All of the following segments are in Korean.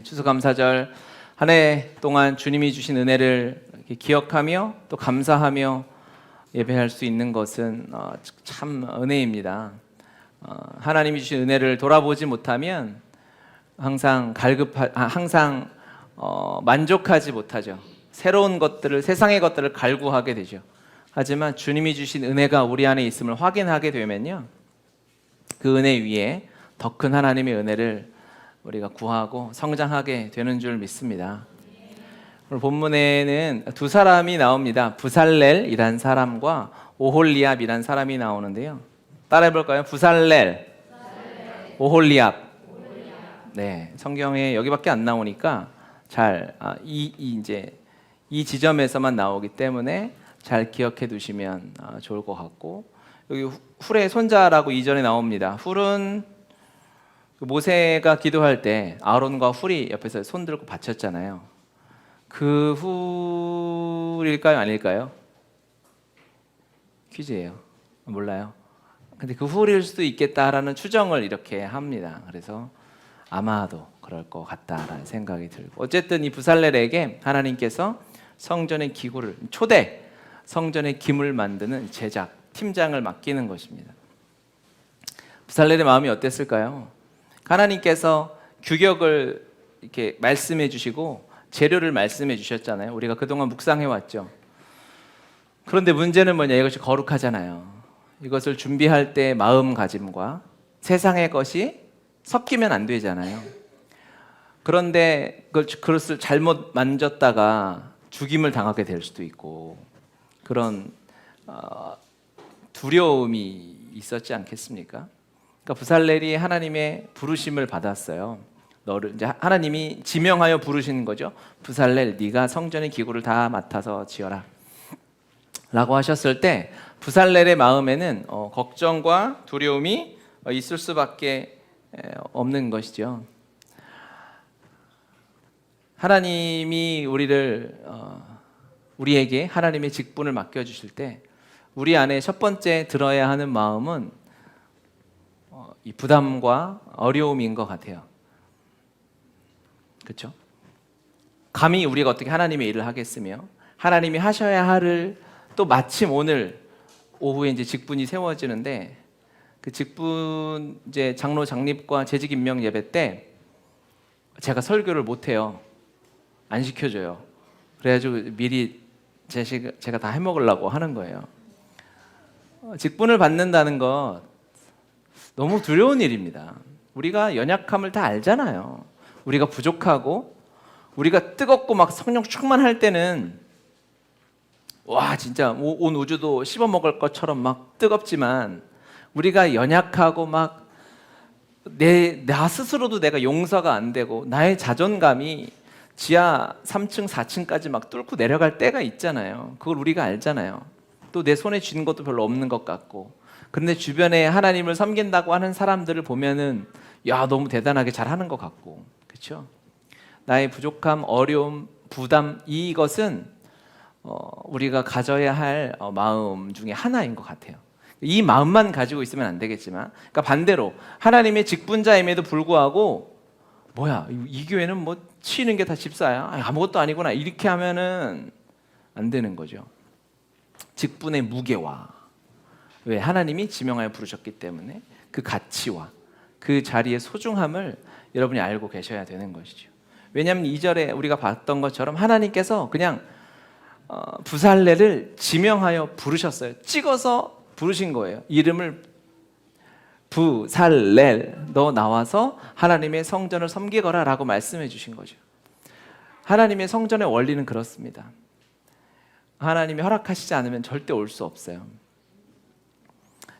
추수감사절 한 해 동안 주님이 주신 은혜를 기억하며 또 감사하며 예배할 수 있는 것은 참 은혜입니다. 하나님이 주신 은혜를 돌아보지 못하면 항상 만족하지 못하죠. 새로운 것들을, 세상의 것들을 갈구하게 되죠. 하지만 주님이 주신 은혜가 우리 안에 있음을 확인하게 되면요, 그 은혜 위에 더 큰 하나님의 은혜를 우리가 구하고 성장하게 되는 줄 믿습니다. 오늘 본문에는 두 사람이 나옵니다. 부살렐이란 사람과 오홀리압이란 사람이 나오는데요. 따라해 볼까요? 부살렐, 오홀리압. 네, 성경에 여기밖에 안 나오니까 이 지점에서만 나오기 때문에 잘 기억해 두시면 좋을 것 같고, 여기 훌의 손자라고 이전에 나옵니다. 훌은 모세가 기도할 때 아론과 훌이 옆에서 손 들고 바쳤잖아요. 그 훌일까요, 아닐까요? 퀴즈예요. 몰라요. 근데 그 훌일 수도 있겠다라는 추정을 이렇게 합니다. 그래서 아마도 그럴 것 같다라는 생각이 들고, 어쨌든 이 부살렐에게 하나님께서 성전의 기구를, 초대 성전의 기물 만드는 제작 팀장을 맡기는 것입니다. 부살렐의 마음이 어땠을까요? 하나님께서 규격을 이렇게 말씀해 주시고 재료를 말씀해 주셨잖아요. 우리가 그동안 묵상해 왔죠. 그런데 문제는 뭐냐? 이것이 거룩하잖아요. 이것을 준비할 때 마음가짐과 세상의 것이 섞이면 안 되잖아요. 그런데 그것을 잘못 만졌다가 죽임을 당하게 될 수도 있고, 그런 두려움이 있었지 않겠습니까? 그러니까 부살렐이 하나님의 부르심을 받았어요. 너를 이제 하나님이 지명하여 부르시는 거죠. 부살렐, 네가 성전의 기구를 다 맡아서 지어라 라고 하셨을 때, 부살렐의 마음에는 걱정과 두려움이 있을 수밖에 없는 것이죠. 하나님이 우리에게 하나님의 직분을 맡겨주실 때 우리 안에 첫 번째 들어야 하는 마음은 이 부담과 어려움인 것 같아요. 그렇죠? 감히 우리가 어떻게 하나님의 일을 하겠으며, 하나님이 하셔야 할을 또 마침 오늘 오후에 이제 직분이 세워지는데, 그 직분 이제 장로 장립과 재직 임명 예배 때 제가 설교를 못 해요. 안 시켜줘요. 그래가지고 미리 제가 다 해먹으려고 하는 거예요. 직분을 받는다는 것 너무 두려운 일입니다. 우리가 연약함을 다 알잖아요. 우리가 부족하고, 우리가 뜨겁고 막 성령 충만할 때는 와 진짜 온 우주도 씹어먹을 것처럼 막 뜨겁지만, 우리가 연약하고 막 나 스스로도 내가 용서가 안 되고 나의 자존감이 지하 3층 4층까지 막 뚫고 내려갈 때가 있잖아요. 그걸 우리가 알잖아요. 또 내 손에 쥔 것도 별로 없는 것 같고, 그런데 주변에 하나님을 섬긴다고 하는 사람들을 보면은 야 너무 대단하게 잘하는 것 같고, 그렇죠? 나의 부족함, 어려움, 부담, 이것은 우리가 가져야 할 마음 중에 하나인 것 같아요. 이 마음만 가지고 있으면 안 되겠지만, 그러니까 반대로 하나님의 직분자임에도 불구하고 뭐야 이 교회는 뭐 치는 게 다 집사야, 아무것도 아니구나, 이렇게 하면은 안 되는 거죠. 직분의 무게와, 왜 하나님이 지명하여 부르셨기 때문에 그 가치와 그 자리의 소중함을 여러분이 알고 계셔야 되는 것이죠. 왜냐하면 2절에 우리가 봤던 것처럼 하나님께서 그냥 부살렐을 지명하여 부르셨어요. 찍어서 부르신 거예요. 이름을 부살렐, 너 나와서 하나님의 성전을 섬기거라 라고 말씀해 주신 거죠. 하나님의 성전의 원리는 그렇습니다. 하나님이 허락하시지 않으면 절대 올 수 없어요.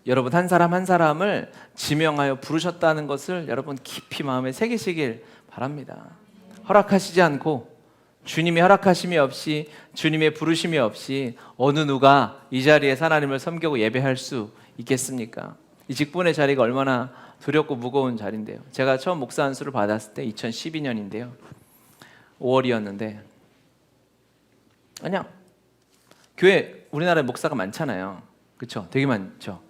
여러분 한 사람 한 사람을 지명하여 부르셨다는 것을 여러분 깊이 마음에 새기시길 바랍니다. 허락하시지 않고, 주님의 허락하심이 없이, 주님의 부르심이 없이 어느 누가 이 자리에서 하나님을 섬기고 예배할 수 있겠습니까? 이 직분의 자리가 얼마나 두렵고 무거운 자리인데요. 제가 처음 목사 안수를 받았을 때 2012년인데요 5월이었는데, 그냥 교회, 우리나라에 목사가 많잖아요. 그렇죠? 되게 많죠.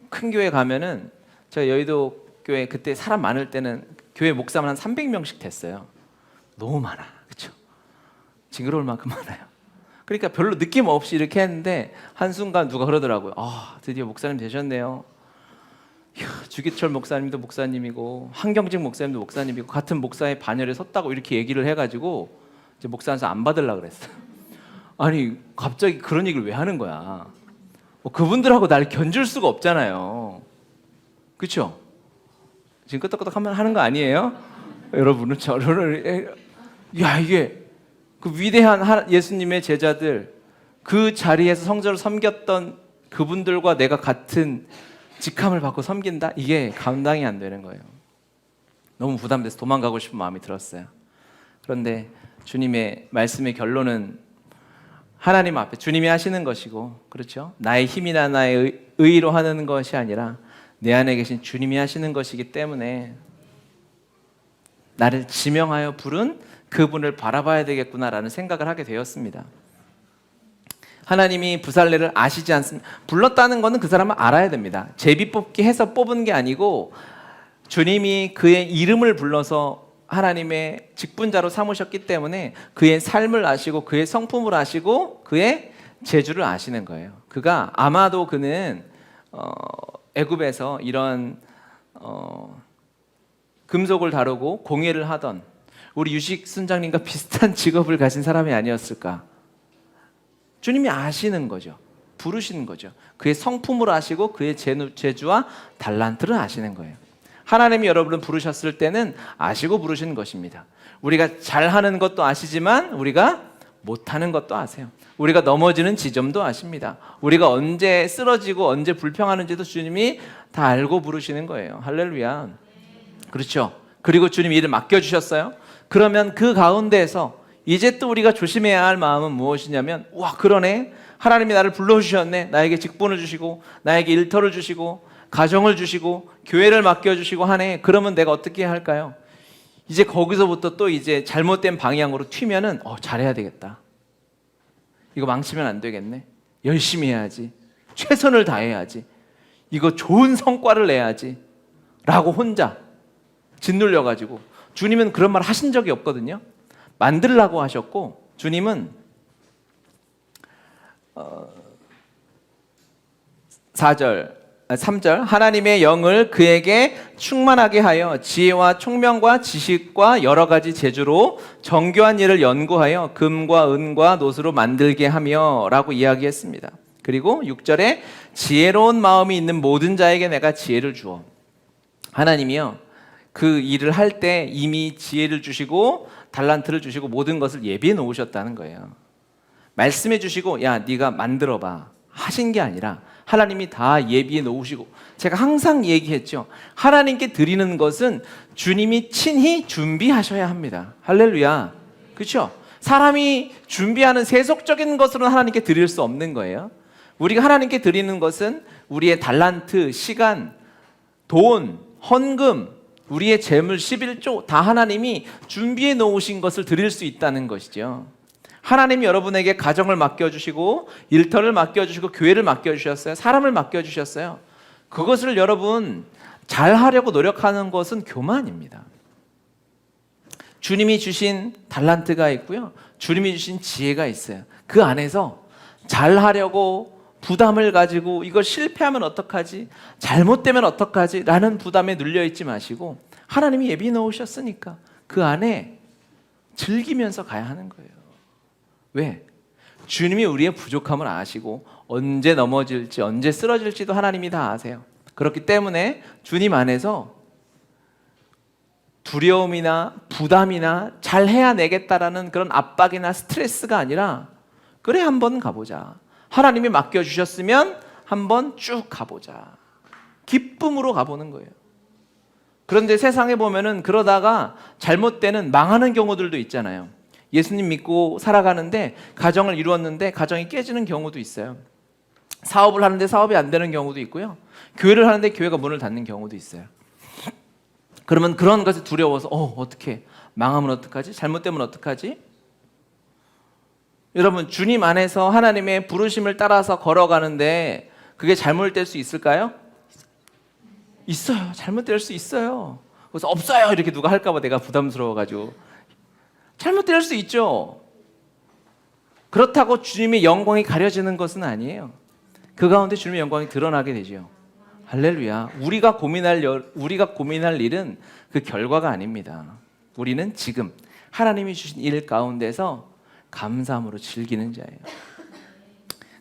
큰 교회 가면은, 저 여의도 교회 그때 사람 많을 때는 교회 목사만 한 300명씩 됐어요. 너무 많아, 그렇죠? 징그러울 만큼 많아요. 그러니까 별로 느낌 없이 이렇게 했는데 한순간 누가 그러더라고요. 아, 드디어 목사님 되셨네요. 이야, 주기철 목사님도 목사님이고 한경직 목사님도 목사님이고 같은 목사의 반열에 섰다고 이렇게 얘기를 해가지고 이제 목사한테 안 받으려고 그랬어요. 아니 갑자기 그런 얘기를 왜 하는 거야? 뭐 그분들하고 날 견줄 수가 없잖아요. 그렇죠? 지금 끄덕끄덕 하는 거 아니에요? 여러분은 저를 야 이게 그 위대한 예수님의 제자들 그 자리에서 성전을 섬겼던 그분들과 내가 같은 직함을 받고 섬긴다? 이게 감당이 안 되는 거예요. 너무 부담돼서 도망가고 싶은 마음이 들었어요. 그런데 주님의 말씀의 결론은 하나님 앞에 주님이 하시는 것이고, 그렇죠? 나의 힘이나 나의 의로 하는 것이 아니라 내 안에 계신 주님이 하시는 것이기 때문에 나를 지명하여 부른 그분을 바라봐야 되겠구나라는 생각을 하게 되었습니다. 하나님이 부살레를 아시지 않습니다. 불렀다는 것은 그 사람은 알아야 됩니다. 제비 뽑기 해서 뽑은 게 아니고 주님이 그의 이름을 불러서 하나님의 직분자로 삼으셨기 때문에 그의 삶을 아시고 그의 성품을 아시고 그의 재주를 아시는 거예요. 그가 아마도 그는 애굽에서 이런 금속을 다루고 공예를 하던 우리 유식 순장님과 비슷한 직업을 가진 사람이 아니었을까? 주님이 아시는 거죠. 부르시는 거죠. 그의 성품을 아시고 그의 재주와 달란트를 아시는 거예요. 하나님이 여러분을 부르셨을 때는 아시고 부르시는 것입니다. 우리가 잘하는 것도 아시지만 우리가 못하는 것도 아세요. 우리가 넘어지는 지점도 아십니다. 우리가 언제 쓰러지고 언제 불평하는지도 주님이 다 알고 부르시는 거예요. 할렐루야. 그렇죠. 그리고 주님 일을 맡겨주셨어요. 그러면 그 가운데에서 이제 또 우리가 조심해야 할 마음은 무엇이냐면, 와 그러네, 하나님이 나를 불러주셨네, 나에게 직분을 주시고 나에게 일터를 주시고 가정을 주시고 교회를 맡겨주시고 하네. 그러면 내가 어떻게 해야 할까요? 이제 거기서부터 또 이제 잘못된 방향으로 튀면은 잘해야 되겠다, 이거 망치면 안 되겠네, 열심히 해야지, 최선을 다해야지, 이거 좋은 성과를 내야지 라고 혼자 짓눌려가지고, 주님은 그런 말 하신 적이 없거든요. 만들라고 하셨고, 주님은 3절 하나님의 영을 그에게 충만하게 하여 지혜와 총명과 지식과 여러 가지 재주로 정교한 일을 연구하여 금과 은과 노수로 만들게 하며 라고 이야기했습니다. 그리고 6절에 지혜로운 마음이 있는 모든 자에게 내가 지혜를 주어. 하나님이요, 그 일을 할 때 이미 지혜를 주시고 달란트를 주시고 모든 것을 예비해 놓으셨다는 거예요. 말씀해 주시고 야 네가 만들어봐 하신 게 아니라 하나님이 다 예비해 놓으시고, 제가 항상 얘기했죠. 하나님께 드리는 것은 주님이 친히 준비하셔야 합니다. 할렐루야. 그렇죠? 사람이 준비하는 세속적인 것으로는 하나님께 드릴 수 없는 거예요. 우리가 하나님께 드리는 것은 우리의 달란트, 시간, 돈, 헌금, 우리의 재물 11조 다 하나님이 준비해 놓으신 것을 드릴 수 있다는 것이죠. 하나님이 여러분에게 가정을 맡겨주시고 일터를 맡겨주시고 교회를 맡겨주셨어요. 사람을 맡겨주셨어요. 그것을 여러분 잘하려고 노력하는 것은 교만입니다. 주님이 주신 달란트가 있고요, 주님이 주신 지혜가 있어요. 그 안에서 잘하려고 부담을 가지고 이걸 실패하면 어떡하지, 잘못되면 어떡하지 라는 부담에 눌려있지 마시고, 하나님이 예비 놓으셨으니까 그 안에 즐기면서 가야 하는 거예요. 왜? 주님이 우리의 부족함을 아시고 언제 넘어질지 언제 쓰러질지도 하나님이 다 아세요. 그렇기 때문에 주님 안에서 두려움이나 부담이나 잘 해야내겠다라는 그런 압박이나 스트레스가 아니라, 그래 한번 가보자, 하나님이 맡겨주셨으면 한번 쭉 가보자, 기쁨으로 가보는 거예요. 그런데 세상에 보면은 그러다가 잘못되는 망하는 경우들도 있잖아요. 예수님 믿고 살아가는데 가정을 이루었는데 가정이 깨지는 경우도 있어요. 사업을 하는데 사업이 안 되는 경우도 있고요, 교회를 하는데 교회가 문을 닫는 경우도 있어요. 그러면 그런 것이 두려워서 어떻게 망하면 어떡하지? 잘못되면 어떡하지? 여러분, 주님 안에서 하나님의 부르심을 따라서 걸어가는데 그게 잘못될 수 있을까요? 있어요. 잘못될 수 있어요. 그래서 없어요 이렇게 누가 할까봐 내가 부담스러워가지고 잘못될 수 있죠. 그렇다고 주님의 영광이 가려지는 것은 아니에요. 그 가운데 주님의 영광이 드러나게 되죠. 할렐루야. 우리가 고민할 일은 그 결과가 아닙니다. 우리는 지금 하나님이 주신 일 가운데서 감사함으로 즐기는 자예요.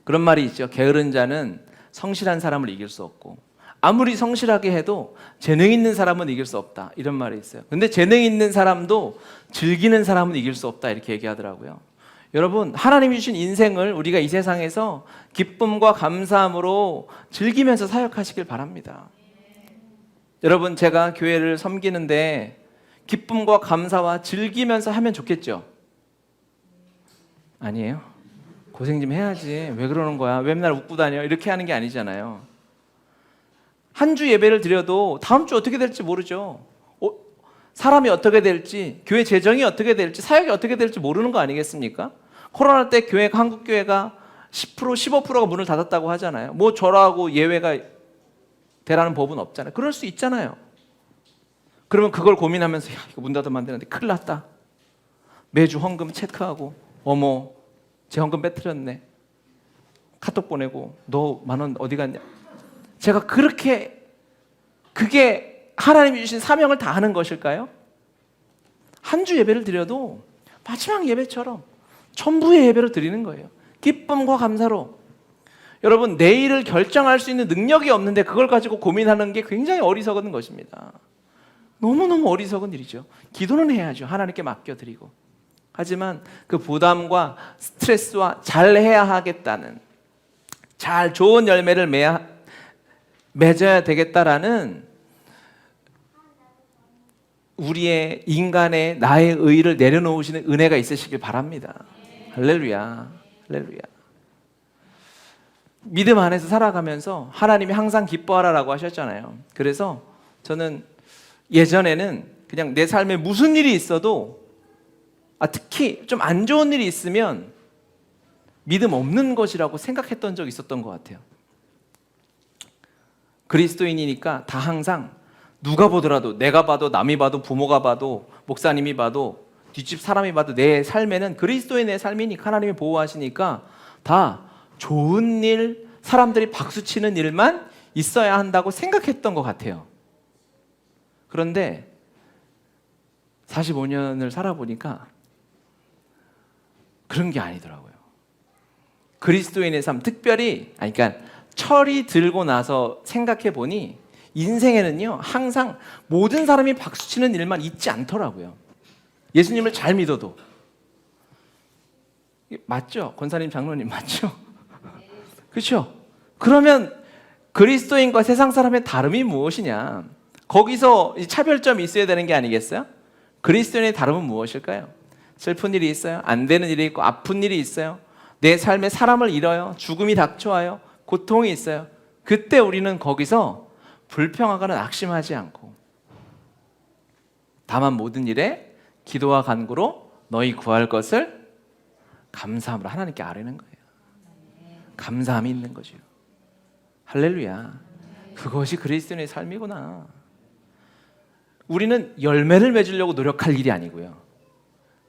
그런 말이 있죠. 게으른 자는 성실한 사람을 이길 수 없고 아무리 성실하게 해도 재능 있는 사람은 이길 수 없다, 이런 말이 있어요. 근데 재능 있는 사람도 즐기는 사람은 이길 수 없다, 이렇게 얘기하더라고요. 여러분, 하나님이 주신 인생을 우리가 이 세상에서 기쁨과 감사함으로 즐기면서 사역하시길 바랍니다. 여러분, 제가 교회를 섬기는데 기쁨과 감사와 즐기면서 하면 좋겠죠? 아니에요? 고생 좀 해야지. 왜 그러는 거야? 왜 맨날 웃고 다녀? 이렇게 하는 게 아니잖아요. 한 주 예배를 드려도 다음 주 어떻게 될지 모르죠. 사람이 어떻게 될지, 교회 재정이 어떻게 될지, 사역이 어떻게 될지 모르는 거 아니겠습니까? 코로나 때 한국 교회가 10%, 15%가 문을 닫았다고 하잖아요. 뭐 저라고 예외가 되라는 법은 없잖아요. 그럴 수 있잖아요. 그러면 그걸 고민하면서 이거 문 닫으면 안 되는데 큰일 났다. 매주 헌금 체크하고 어머 제 헌금 빼뜨렸네. 카톡 보내고 너 10,000원 어디 갔냐. 제가 그게 하나님이 주신 사명을 다하는 것일까요? 한 주 예배를 드려도 마지막 예배처럼 전부의 예배를 드리는 거예요. 기쁨과 감사로. 여러분, 내일을 결정할 수 있는 능력이 없는데 그걸 가지고 고민하는 게 굉장히 어리석은 것입니다. 너무너무 어리석은 일이죠. 기도는 해야죠. 하나님께 맡겨드리고. 하지만 그 부담과 스트레스와 잘해야 하겠다는, 잘 좋은 열매를 맺어야 되겠다라는 우리의 인간의 나의 의의를 내려놓으시는 은혜가 있으시길 바랍니다. 할렐루야. 할렐루야. 믿음 안에서 살아가면서 하나님이 항상 기뻐하라라고 하셨잖아요. 그래서 저는 예전에는 그냥 내 삶에 무슨 일이 있어도 특히 좀 안 좋은 일이 있으면 믿음 없는 것이라고 생각했던 적이 있었던 것 같아요. 그리스도인이니까 다 항상 누가 보더라도, 내가 봐도, 남이 봐도, 부모가 봐도, 목사님이 봐도, 뒷집 사람이 봐도 내 삶에는 그리스도인의 삶이니까 하나님이 보호하시니까 다 좋은 일, 사람들이 박수치는 일만 있어야 한다고 생각했던 것 같아요. 그런데 45년을 살아보니까 그런 게 아니더라고요. 그리스도인의 삶, 특별히 그러니까 철이 들고 나서 생각해 보니 인생에는요 항상 모든 사람이 박수치는 일만 있지 않더라고요. 예수님을 잘 믿어도. 맞죠? 권사님, 장로님 맞죠? 그렇죠? 그러면 그리스도인과 세상 사람의 다름이 무엇이냐? 거기서 차별점이 있어야 되는 게 아니겠어요? 그리스도인의 다름은 무엇일까요? 슬픈 일이 있어요. 안 되는 일이 있고 아픈 일이 있어요. 내 삶에 사람을 잃어요. 죽음이 닥쳐와요. 고통이 있어요. 그때 우리는 거기서 불평하거나 낙심하지 않고 다만 모든 일에 기도와 간구로 너희 구할 것을 감사함으로 하나님께 아뢰는 거예요. 감사함이 있는 거죠. 할렐루야. 그것이 그리스도인의 삶이구나. 우리는 열매를 맺으려고 노력할 일이 아니고요.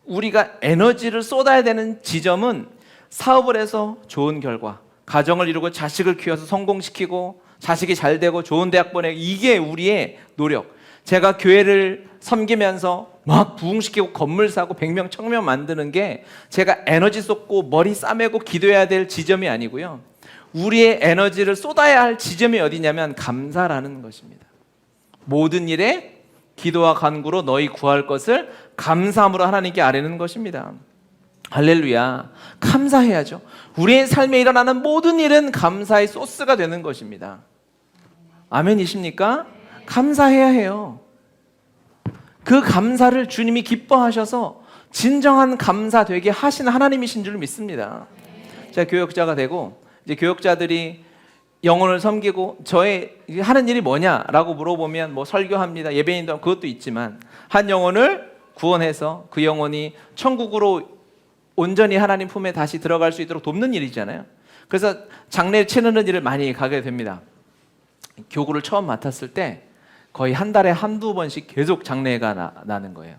우리가 에너지를 쏟아야 되는 지점은 사업을 해서 좋은 결과, 가정을 이루고 자식을 키워서 성공시키고 자식이 잘 되고 좋은 대학 보내고, 이게 우리의 노력. 제가 교회를 섬기면서 막 부흥시키고 건물 사고 100명 1000명 만드는 게 제가 에너지 쏟고 머리 싸매고 기도해야 될 지점이 아니고요. 우리의 에너지를 쏟아야 할 지점이 어디냐면 감사라는 것입니다. 모든 일에 기도와 간구로 너희 구할 것을 감사함으로 하나님께 아뢰는 것입니다. 할렐루야. 감사해야죠. 우리의 삶에 일어나는 모든 일은 감사의 소스가 되는 것입니다. 아멘이십니까? 감사해야 해요. 그 감사를 주님이 기뻐하셔서 진정한 감사 되게 하시는 하나님이신 줄 믿습니다. 제가 교역자가 되고 이제 교역자들이 영혼을 섬기고 저의 하는 일이 뭐냐라고 물어보면 뭐 설교합니다. 예배인도 그것도 있지만 한 영혼을 구원해서 그 영혼이 천국으로 온전히 하나님 품에 다시 들어갈 수 있도록 돕는 일이잖아요. 그래서 장례 치르는 일을 많이 가게 됩니다. 교구를 처음 맡았을 때 거의 한 달에 한두 번씩 계속 장례가 나는 거예요.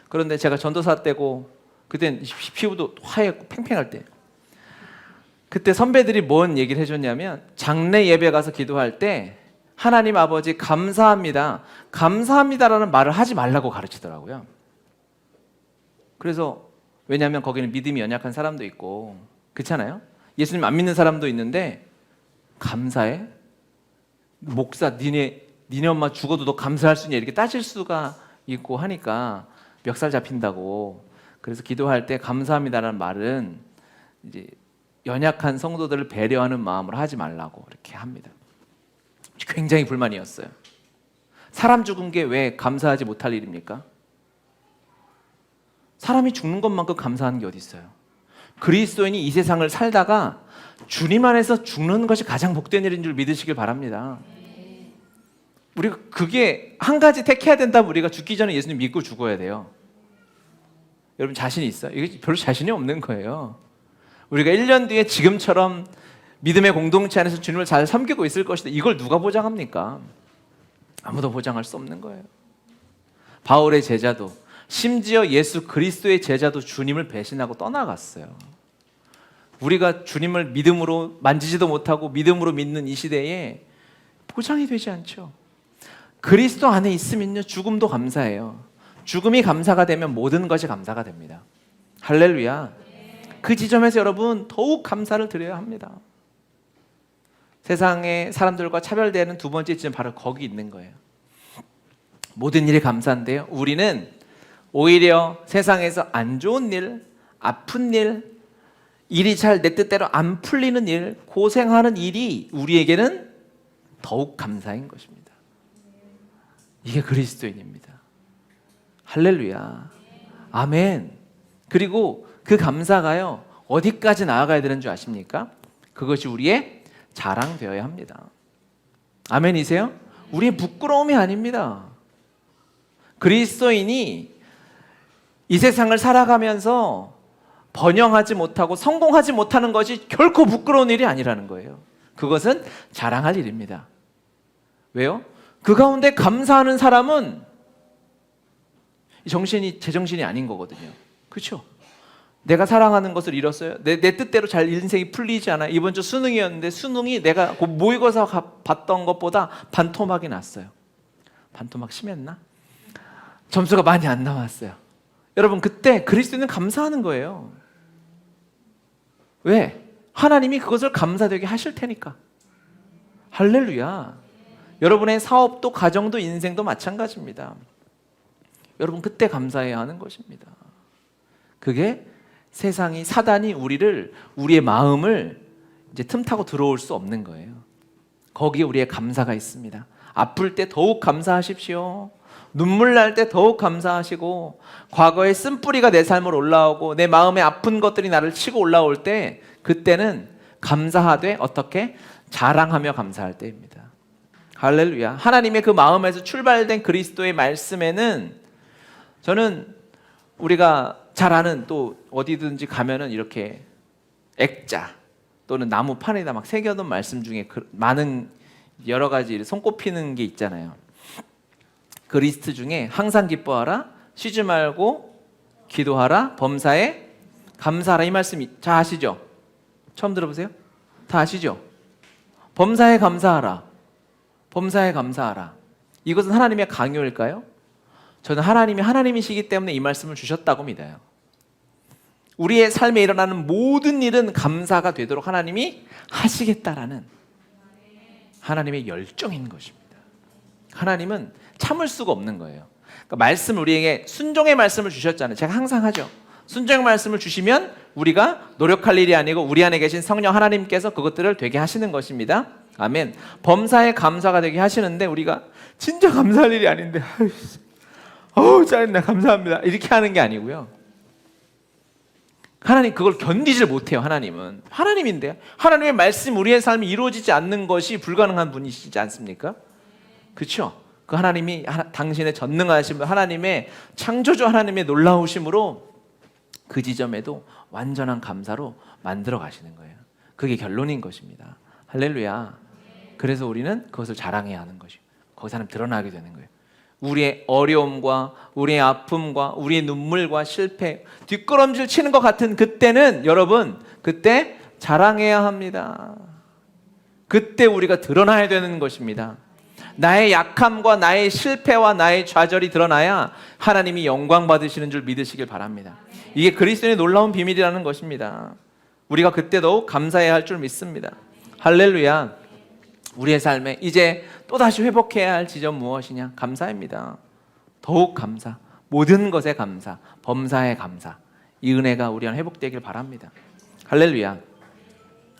그런데 제가 전도사 때고 그땐 피부도 하얗고 팽팽할 때, 그때 선배들이 뭔 얘기를 해줬냐면, 장례 예배 가서 기도할 때 하나님 아버지 감사합니다, 감사합니다라는 말을 하지 말라고 가르치더라고요. 그래서 왜냐하면 거기는 믿음이 연약한 사람도 있고 그렇잖아요. 예수님 안 믿는 사람도 있는데, 감사해? 목사 니네 엄마 죽어도 너 감사할 수 있냐 이렇게 따질 수가 있고 하니까 멱살 잡힌다고. 그래서 기도할 때 감사합니다라는 말은 이제 연약한 성도들을 배려하는 마음으로 하지 말라고 이렇게 합니다. 굉장히 불만이었어요. 사람 죽은 게 왜 감사하지 못할 일입니까? 사람이 죽는 것만큼 감사하는 게 어디 있어요? 그리스도인이 이 세상을 살다가 주님 안에서 죽는 것이 가장 복된 일인 줄 믿으시길 바랍니다. 우리가 그게 한 가지 택해야 된다면 우리가 죽기 전에 예수님 믿고 죽어야 돼요. 여러분 자신이 있어요? 이게 별로 자신이 없는 거예요. 우리가 1년 뒤에 지금처럼 믿음의 공동체 안에서 주님을 잘 섬기고 있을 것이다, 이걸 누가 보장합니까? 아무도 보장할 수 없는 거예요. 바울의 제자도, 심지어 예수 그리스도의 제자도 주님을 배신하고 떠나갔어요. 우리가 주님을 믿음으로 만지지도 못하고 믿음으로 믿는 이 시대에 보장이 되지 않죠. 그리스도 안에 있으면요, 죽음도 감사해요. 죽음이 감사가 되면 모든 것이 감사가 됩니다. 할렐루야. 그 지점에서 여러분 더욱 감사를 드려야 합니다. 세상의 사람들과 차별되는 두 번째 지점, 바로 거기 있는 거예요. 모든 일이 감사한데요, 우리는 오히려 세상에서 안 좋은 일, 아픈 일, 일이 잘 내 뜻대로 안 풀리는 일, 고생하는 일이 우리에게는 더욱 감사인 것입니다. 이게 그리스도인입니다. 할렐루야. 아멘. 그리고 그 감사가요, 어디까지 나아가야 되는 줄 아십니까? 그것이 우리의 자랑되어야 합니다. 아멘이세요? 우리의 부끄러움이 아닙니다. 그리스도인이 이 세상을 살아가면서 번영하지 못하고 성공하지 못하는 것이 결코 부끄러운 일이 아니라는 거예요. 그것은 자랑할 일입니다. 왜요? 그 가운데 감사하는 사람은 제 정신이 아닌 거거든요. 그렇죠? 내가 사랑하는 것을 잃었어요. 내 뜻대로 잘 인생이 풀리지 않아요. 이번 주 수능이었는데 수능이 내가 모의고사 봤던 것보다 반토막이 났어요. 반토막 심했나? 점수가 많이 안 나왔어요. 여러분, 그때 그리스도인은 감사하는 거예요. 왜? 하나님이 그것을 감사되게 하실 테니까. 할렐루야. 여러분의 사업도 가정도 인생도 마찬가지입니다. 여러분, 그때 감사해야 하는 것입니다. 그게 세상이, 사단이 우리의 마음을 이제 틈타고 들어올 수 없는 거예요. 거기에 우리의 감사가 있습니다. 아플 때 더욱 감사하십시오. 눈물 날 때 더욱 감사하시고, 과거의 쓴뿌리가 내 삶으로 올라오고 내 마음에 아픈 것들이 나를 치고 올라올 때, 그때는 감사하되 어떻게? 자랑하며 감사할 때입니다. 할렐루야. 하나님의 그 마음에서 출발된 그리스도의 말씀에는, 저는 우리가 잘 아는, 또 어디든지 가면은 이렇게 액자 또는 나무판에다 막 새겨놓은 말씀 중에 많은 여러 가지 손꼽히는 게 있잖아요. 그 리스트 중에 항상 기뻐하라, 쉬지 말고 기도하라, 범사에 감사하라, 이 말씀이 다 아시죠? 처음 들어보세요? 다 아시죠? 범사에 감사하라, 범사에 감사하라. 이것은 하나님의 강요일까요? 저는 하나님이 하나님이시기 때문에 이 말씀을 주셨다고 믿어요. 우리의 삶에 일어나는 모든 일은 감사가 되도록 하나님이 하시겠다라는 하나님의 열정인 것입니다. 하나님은 참을 수가 없는 거예요. 그러니까 말씀, 우리에게 순종의 말씀을 주셨잖아요. 제가 항상 하죠. 순종의 말씀을 주시면 우리가 노력할 일이 아니고 우리 안에 계신 성령 하나님께서 그것들을 되게 하시는 것입니다. 아멘. 범사에 감사가 되게 하시는데, 우리가 진짜 감사할 일이 아닌데 짜증나, 감사합니다 이렇게 하는 게 아니고요. 하나님 그걸 견디질 못해요. 하나님은 하나님인데, 하나님의 말씀, 우리의 삶이 이루어지지 않는 것이 불가능한 분이시지 않습니까? 그렇죠? 그 하나님이 당신의 전능하심, 하나님의 창조주 하나님의 놀라우심으로 그 지점에도 완전한 감사로 만들어 가시는 거예요. 그게 결론인 것입니다. 할렐루야. 그래서 우리는 그것을 자랑해야 하는 것이고, 거기서 하나님 드러나게 되는 거예요. 우리의 어려움과 우리의 아픔과 우리의 눈물과 실패, 뒷걸음질 치는 것 같은 그때는 여러분, 그때 자랑해야 합니다. 그때 우리가 드러나야 되는 것입니다. 나의 약함과 나의 실패와 나의 좌절이 드러나야 하나님이 영광 받으시는 줄 믿으시길 바랍니다. 이게 그리스도의 놀라운 비밀이라는 것입니다. 우리가 그때 더욱 감사해야 할 줄 믿습니다. 할렐루야. 우리의 삶에 이제 또다시 회복해야 할 지점 무엇이냐? 감사입니다. 더욱 감사, 모든 것에 감사, 범사에 감사. 이 은혜가 우리 안에 회복되길 바랍니다. 할렐루야.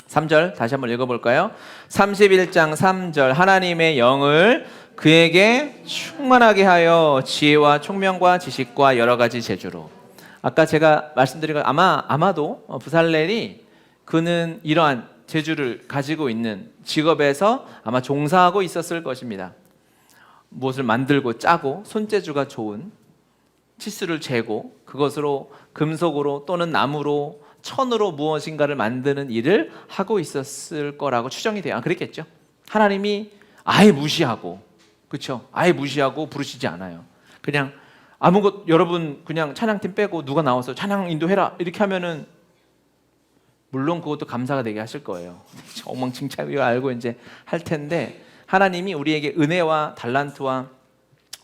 3절 다시 한번 읽어볼까요? 31장 3절 하나님의 영을 그에게 충만하게 하여 지혜와 총명과 지식과 여러 가지 재주로. 아까 제가 말씀드린 것 아마도 부살렐이 그는 이러한 재주를 가지고 있는 직업에서 아마 종사하고 있었을 것입니다. 무엇을 만들고 짜고 손재주가 좋은 치수를 재고 그것으로 금속으로 또는 나무로 천으로 무엇인가를 만드는 일을 하고 있었을 거라고 추정이 돼요. 그랬겠죠. 하나님이 아예 무시하고, 그렇죠? 아예 무시하고 부르시지 않아요. 그냥 아무것 여러분 그냥 찬양팀 빼고 누가 나와서 찬양 인도해라 이렇게 하면은 물론 그것도 감사가 되게 하실 거예요. 엉망진창이고 알고 이제 할 텐데 하나님이 우리에게 은혜와 달란트와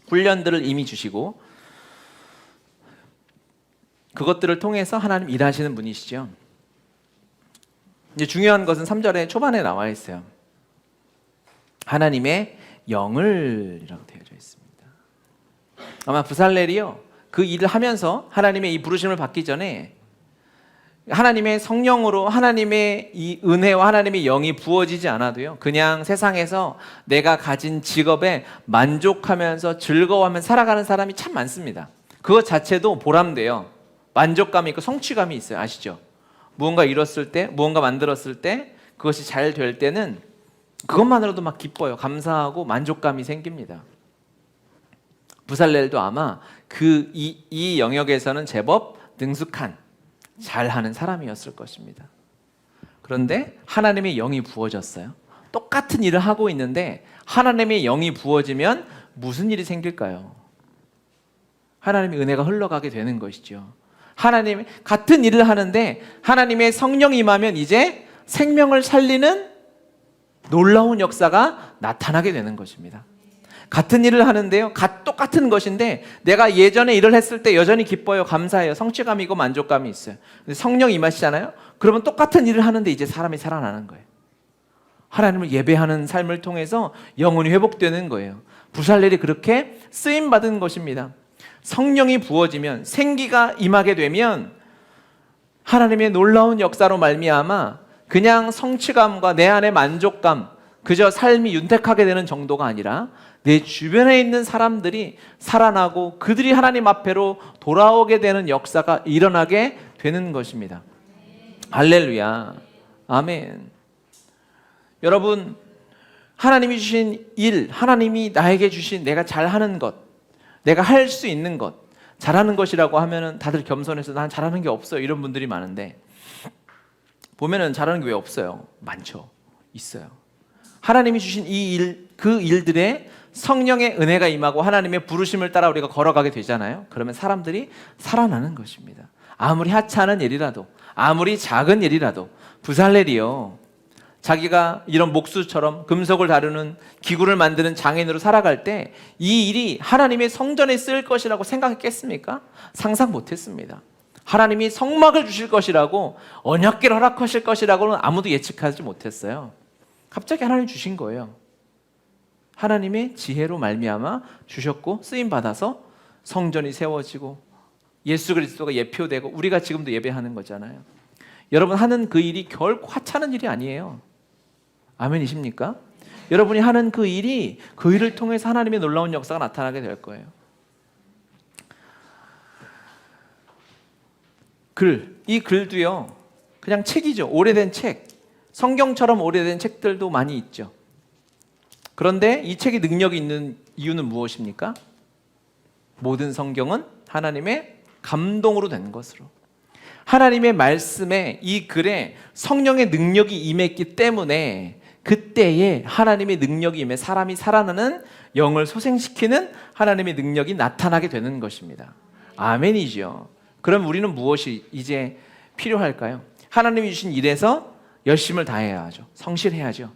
훈련들을 이미 주시고 그것들을 통해서 하나님 일하시는 분이시죠. 이제 중요한 것은 3절의 초반에 나와 있어요. 하나님의 영을이라고 되어져 있습니다. 아마 부살렐이요 그 일을 하면서 하나님의 이 부르심을 받기 전에 하나님의 성령으로 하나님의 이 은혜와 하나님의 영이 부어지지 않아도요 그냥 세상에서 내가 가진 직업에 만족하면서 즐거워하면서 살아가는 사람이 참 많습니다. 그것 자체도 보람돼요. 만족감이 있고 성취감이 있어요. 아시죠? 무언가 이뤘을 때, 무언가 만들었을 때 그것이 잘 될 때는 그것만으로도 막 기뻐요. 감사하고 만족감이 생깁니다. 부살렐도 아마 이 영역에서는 제법 능숙한 잘하는 사람이었을 것입니다. 그런데 하나님의 영이 부어졌어요. 똑같은 일을 하고 있는데 하나님의 영이 부어지면 무슨 일이 생길까요? 하나님의 은혜가 흘러가게 되는 것이죠. 하나님 같은 일을 하는데 하나님의 성령이 임하면 이제 생명을 살리는 놀라운 역사가 나타나게 되는 것입니다. 같은 일을 하는데요 똑같은 것인데 내가 예전에 일을 했을 때 여전히 기뻐요. 감사해요. 성취감이고 만족감이 있어요. 근데 성령이 임하시잖아요. 그러면 똑같은 일을 하는데 이제 사람이 살아나는 거예요. 하나님을 예배하는 삶을 통해서 영혼이 회복되는 거예요. 부살렐이 그렇게 쓰임받은 것입니다. 성령이 부어지면 생기가 임하게 되면 하나님의 놀라운 역사로 말미암아 그냥 성취감과 내 안의 만족감 그저 삶이 윤택하게 되는 정도가 아니라 내 주변에 있는 사람들이 살아나고 그들이 하나님 앞에로 돌아오게 되는 역사가 일어나게 되는 것입니다. 할렐루야. 아멘. 여러분 하나님이 주신 일, 하나님이 나에게 주신 내가 잘하는 것, 내가 할 수 있는 것, 잘하는 것이라고 하면은 다들 겸손해서 난 잘하는 게 없어요 이런 분들이 많은데 보면은 잘하는 게 왜 없어요? 많죠. 있어요. 하나님이 주신 이 일, 그 일들에 성령의 은혜가 임하고 하나님의 부르심을 따라 우리가 걸어가게 되잖아요. 그러면 사람들이 살아나는 것입니다. 아무리 하찮은 일이라도 아무리 작은 일이라도 부살렐이요 자기가 이런 목수처럼 금속을 다루는 기구를 만드는 장인으로 살아갈 때 이 일이 하나님의 성전에 쓰일 것이라고 생각했겠습니까? 상상 못했습니다. 하나님이 성막을 주실 것이라고 언약궤를 허락하실 것이라고는 아무도 예측하지 못했어요. 갑자기 하나님 주신 거예요. 하나님의 지혜로 말미암아 주셨고 쓰임받아서 성전이 세워지고 예수 그리스도가 예표되고 우리가 지금도 예배하는 거잖아요. 여러분 하는 그 일이 결코 하찮은 일이 아니에요. 아멘이십니까? 여러분이 하는 그 일이 그 일을 통해서 하나님의 놀라운 역사가 나타나게 될 거예요. 이 글도요 그냥 책이죠. 오래된 책, 성경처럼 오래된 책들도 많이 있죠. 그런데 이 책이 능력이 있는 이유는 무엇입니까? 모든 성경은 하나님의 감동으로 된 것으로 하나님의 말씀에 이 글에 성령의 능력이 임했기 때문에 그때에 하나님의 능력이 임해 사람이 살아나는, 영을 소생시키는 하나님의 능력이 나타나게 되는 것입니다. 아멘이죠. 그럼 우리는 무엇이 이제 필요할까요? 하나님이 주신 일에서 열심을 다해야 하죠. 성실해야죠.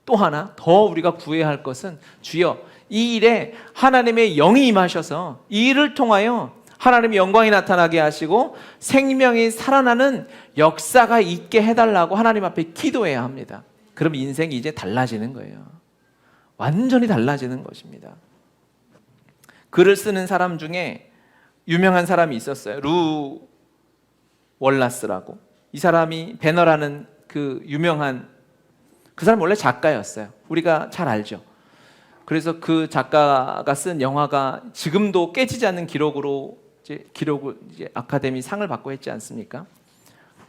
또 하나 더 우리가 구해야 할 것은, 주여 이 일에 하나님의 영이 임하셔서 이 일을 통하여 하나님의 영광이 나타나게 하시고 생명이 살아나는 역사가 있게 해달라고 하나님 앞에 기도해야 합니다. 그럼 인생이 이제 달라지는 거예요. 완전히 달라지는 것입니다. 글을 쓰는 사람 중에 유명한 사람이 있었어요. 루 월라스라고. 이 사람이 배너라는 그 유명한, 그 사람 원래 작가였어요. 우리가 잘 알죠. 그래서 그 작가가 쓴 영화가 지금도 깨지지 않는 기록으로 이제 아카데미 상을 받고 했지 않습니까?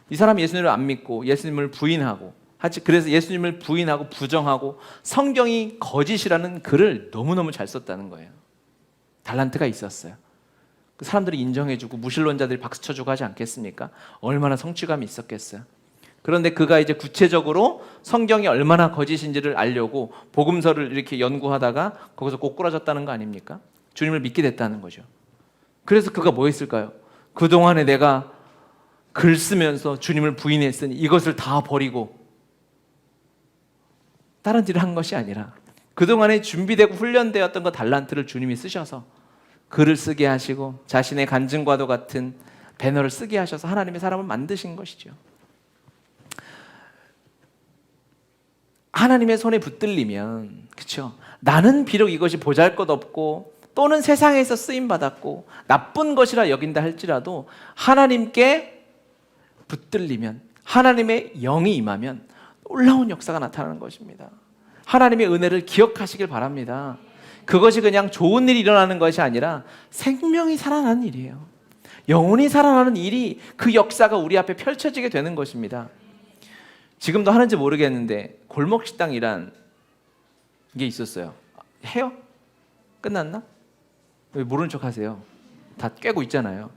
이 사람이 예수님을 안 믿고 예수님을 부인하고, 그래서 예수님을 부인하고 부정하고 성경이 거짓이라는 글을 너무너무 잘 썼다는 거예요. 달란트가 있었어요. 그 사람들이 인정해주고 무신론자들이 박수 쳐주고 하지 않겠습니까? 얼마나 성취감이 있었겠어요. 그런데 그가 이제 구체적으로 성경이 얼마나 거짓인지를 알려고 복음서를 이렇게 연구하다가 거기서 꼬꾸라졌다는 거 아닙니까? 주님을 믿게 됐다는 거죠. 그래서 그가 뭐 했을까요? 그동안에 내가 글 쓰면서 주님을 부인했으니 이것을 다 버리고, 다른 일을 한 것이 아니라 그동안에 준비되고 훈련되었던 그 달란트를 주님이 쓰셔서 글을 쓰게 하시고 자신의 간증과도 같은 배너를 쓰게 하셔서 하나님의 사람을 만드신 것이죠. 하나님의 손에 붙들리면, 그렇죠? 나는 비록 이것이 보잘것없고 또는 세상에서 쓰임받았고 나쁜 것이라 여긴다 할지라도 하나님께 붙들리면, 하나님의 영이 임하면 놀라운 역사가 나타나는 것입니다. 하나님의 은혜를 기억하시길 바랍니다. 그것이 그냥 좋은 일이 일어나는 것이 아니라 생명이 살아나는 일이에요. 영혼이 살아나는 일이, 그 역사가 우리 앞에 펼쳐지게 되는 것입니다. 지금도 하는지 모르겠는데 골목식당이란 게 있었어요. 해요? 끝났나? 왜 모르는 척 하세요? 다 꿰고 있잖아요.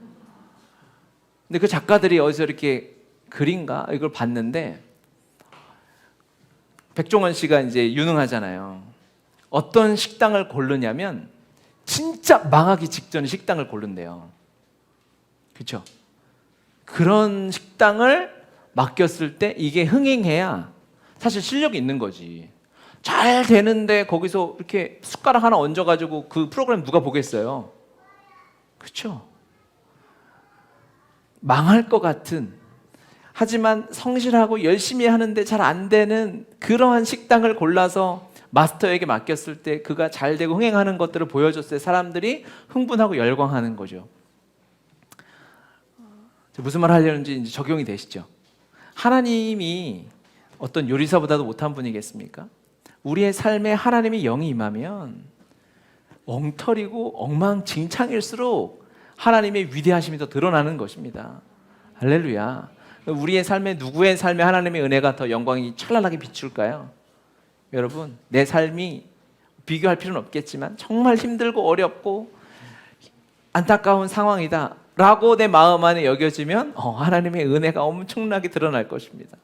근데 그 작가들이 어디서 이렇게 글인가 이걸 봤는데, 백종원 씨가 이제 유능하잖아요. 어떤 식당을 고르냐면 진짜 망하기 직전에 식당을 고른대요. 그렇죠? 그런 식당을 맡겼을 때 이게 흥행해야 사실 실력이 있는 거지. 잘 되는데 거기서 이렇게 숟가락 하나 얹어가지고 그 프로그램 누가 보겠어요? 그렇죠? 망할 것 같은, 하지만 성실하고 열심히 하는데 잘 안 되는 그러한 식당을 골라서 마스터에게 맡겼을 때 그가 잘 되고 흥행하는 것들을 보여줬을 때 사람들이 흥분하고 열광하는 거죠. 무슨 말 하려는지 이제 적용이 되시죠? 하나님이 어떤 요리사보다도 못한 분이겠습니까? 우리의 삶에 하나님의 영이 임하면 엉터리고 엉망진창일수록 하나님의 위대하심이 더 드러나는 것입니다. 할렐루야. 우리의 삶에, 누구의 삶에 하나님의 은혜가 더 영광이 찬란하게 비출까요? 여러분, 내 삶이 비교할 필요는 없겠지만 정말 힘들고 어렵고 안타까운 상황이다 라고 내 마음 안에 여겨지면 하나님의 은혜가 엄청나게 드러날 것입니다.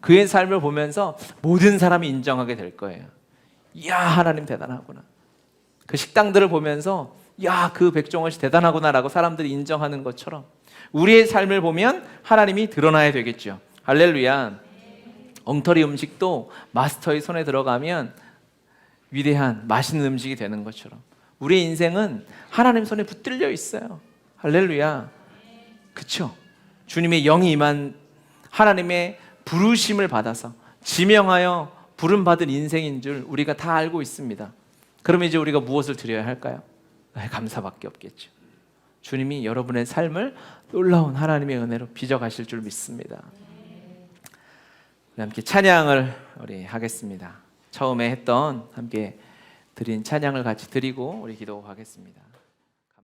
그의 삶을 보면서 모든 사람이 인정하게 될 거예요. 이야, 하나님 대단하구나. 그 식당들을 보면서 야, 그 백종원 씨 대단하구나라고 사람들이 인정하는 것처럼 우리의 삶을 보면 하나님이 드러나야 되겠죠. 할렐루야. 엉터리 음식도 마스터의 손에 들어가면 위대한 맛있는 음식이 되는 것처럼 우리의 인생은 하나님 손에 붙들려 있어요. 할렐루야. 그렇죠? 주님의 영이 임한, 하나님의 부르심을 받아서 지명하여 부름받은 인생인 줄 우리가 다 알고 있습니다. 그러면 이제 우리가 무엇을 드려야 할까요? 감사밖에 없겠죠. 주님이 여러분의 삶을 놀라운 하나님의 은혜로 빚어가실 줄 믿습니다. 함께 찬양을 우리 하겠습니다. 처음에 했던 함께 드린 찬양을 같이 드리고 우리 기도하겠습니다.